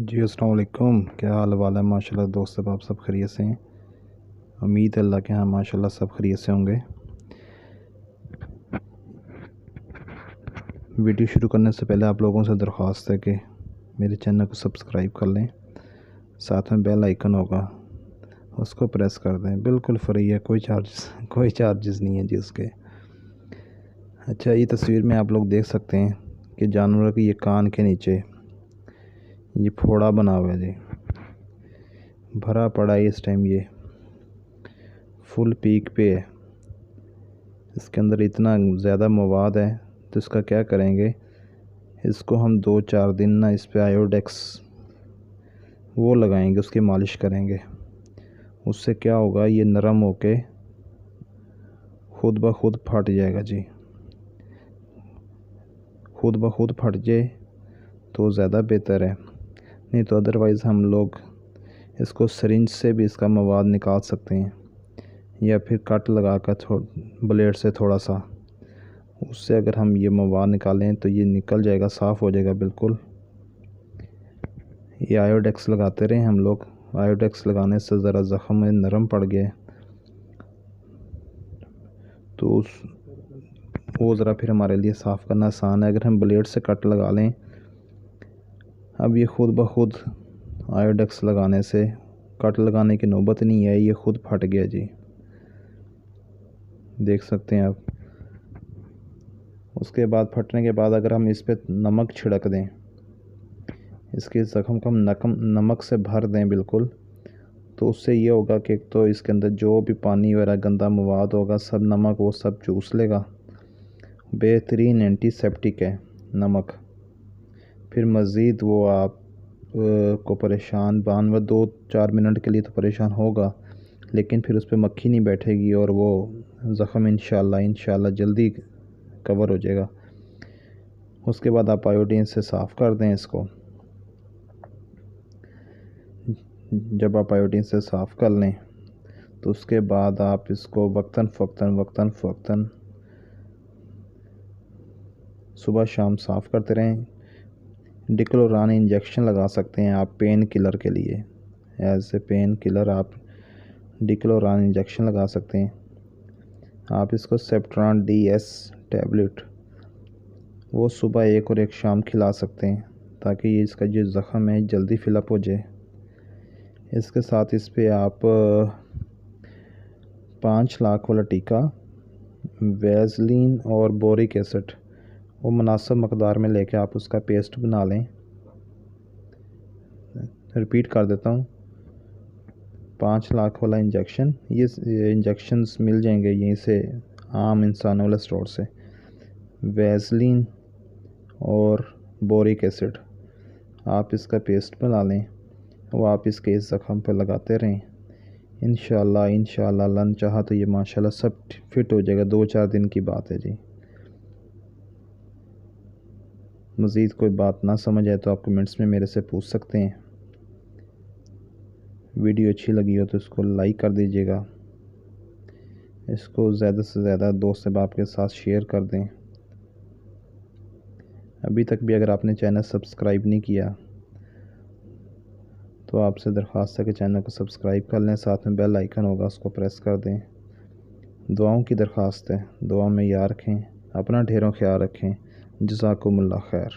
जी अस्सलाम वालेकुम। क्या हाल वाल है? माशाल्लाह दोस्त आप सब खैरियत से हैं। उम्मीद है अल्लाह के यहाँ माशाल्लाह सब खैरियत से होंगे। वीडियो शुरू करने से पहले आप लोगों से दरख्वास्त है कि मेरे चैनल को सब्सक्राइब कर लें, साथ में बेल आइकन होगा उसको प्रेस कर दें। बिल्कुल फ्री है, कोई चार्जेस नहीं है जी उसके। अच्छा, ये तस्वीर में आप लोग देख सकते हैं कि जानवरों के ये कान के नीचे ये फोड़ा बना हुआ है जी, भरा पड़ा है। इस टाइम ये फुल पीक पे है, इसके अंदर इतना ज़्यादा मवाद है तो इसका क्या करेंगे, इसको हम 2-4 दिन ना इस पे आयोडेक्स वो लगाएंगे, उसकी मालिश करेंगे। उससे क्या होगा, ये नरम होके खुद ब खुद फट जाएगा जी। खुद ब खुद फट जाए तो ज़्यादा बेहतर है, नहीं तो अदरवाइज़ हम लोग इसको सरिंज से भी इसका मवाद निकाल सकते हैं, या फिर कट लगा कर ब्लेड से थोड़ा सा उससे अगर हम ये मवाद निकालें तो ये निकल जाएगा, साफ़ हो जाएगा बिल्कुल। ये आयोडेक्स लगाते रहे हम लोग। आयोडेक्स लगाने से ज़रा ज़ख़म में नरम पड़ गया तो वो ज़रा फिर हमारे लिए साफ़ करना आसान है। अगर हम ब्लेड से कट लगा लें, अब ये खुद ब खुद आयोडेक्स लगाने से कट लगाने की नौबत नहीं है, ये खुद फट गया जी, देख सकते हैं आप। उसके बाद फटने के बाद अगर हम इस पर नमक छिड़क दें, इसके ज़ख़म को हम नमक से भर दें बिल्कुल, तो उससे ये होगा कि तो इसके अंदर जो भी पानी वगैरह गंदा मवाद होगा सब नमक वो सब चूस लेगा। बेहतरीन एंटीसेप्टिक है नमक। फिर मज़ीद वो आप को परेशान जानवर 2-4 मिनट के लिए तो परेशान होगा, लेकिन फिर उस पर मक्खी नहीं बैठेगी और वो ज़ख़म इंशाल्लाह जल्दी कवर हो जाएगा। उसके बाद आप आयोडीन से साफ़ कर दें इसको। जब आप आयोडीन से साफ़ कर लें तो उसके बाद आप इसको वक्तन फ़वक्तन सुबह शाम साफ़ करते रहें। डिक्लोरान इंजेक्शन लगा सकते हैं आप पेन किलर के लिए, एज ए पेन किलर आप डिक्लोरान इंजेक्शन लगा सकते हैं। आप इसको सेप्ट्रान DS टैबलेट वो सुबह एक और एक शाम खिला सकते हैं, ताकि ये इसका जो ज़ख़म है जल्दी फिलअप हो जाए। इसके साथ इस पे आप 5 लाख वाला टीका, वैसलीन और बोरिक एसिड वो मुनासिब मकदार में लेके आप उसका पेस्ट बना लें। रिपीट कर देता हूँ, 5 लाख वाला इंजेक्शन, ये इंजेक्शन्स मिल जाएंगे यहीं से आम इंसानों वाले स्टोर से। वैसलीन और बोरिक एसिड आप इसका पेस्ट बना लें, वो आप इसके इस ज़ख़म पर लगाते रहें। इंशाल्लाह अल्लाह ने चाहा तो ये माशाल्लाह सब फिट हो जाएगा। 2-4 दिन की बात है जी। मज़ीद कोई बात ना समझ आए तो आप कमेंट्स में मेरे से पूछ सकते हैं। वीडियो अच्छी लगी हो तो इसको लाइक कर दीजिएगा, इसको ज़्यादा से ज़्यादा दोस्त अहबाब के साथ शेयर कर दें। अभी तक भी अगर आपने चैनल सब्सक्राइब नहीं किया तो आपसे दरख्वास्त है कि चैनल को सब्सक्राइब कर लें, साथ में बेल आइकन होगा उसको प्रेस कर दें। दुआओं की दरख्वास्त है, दुआ में याद रखें, अपना ढेरों ख्याल रखें। जज़ाकुमुल्लाह खैर।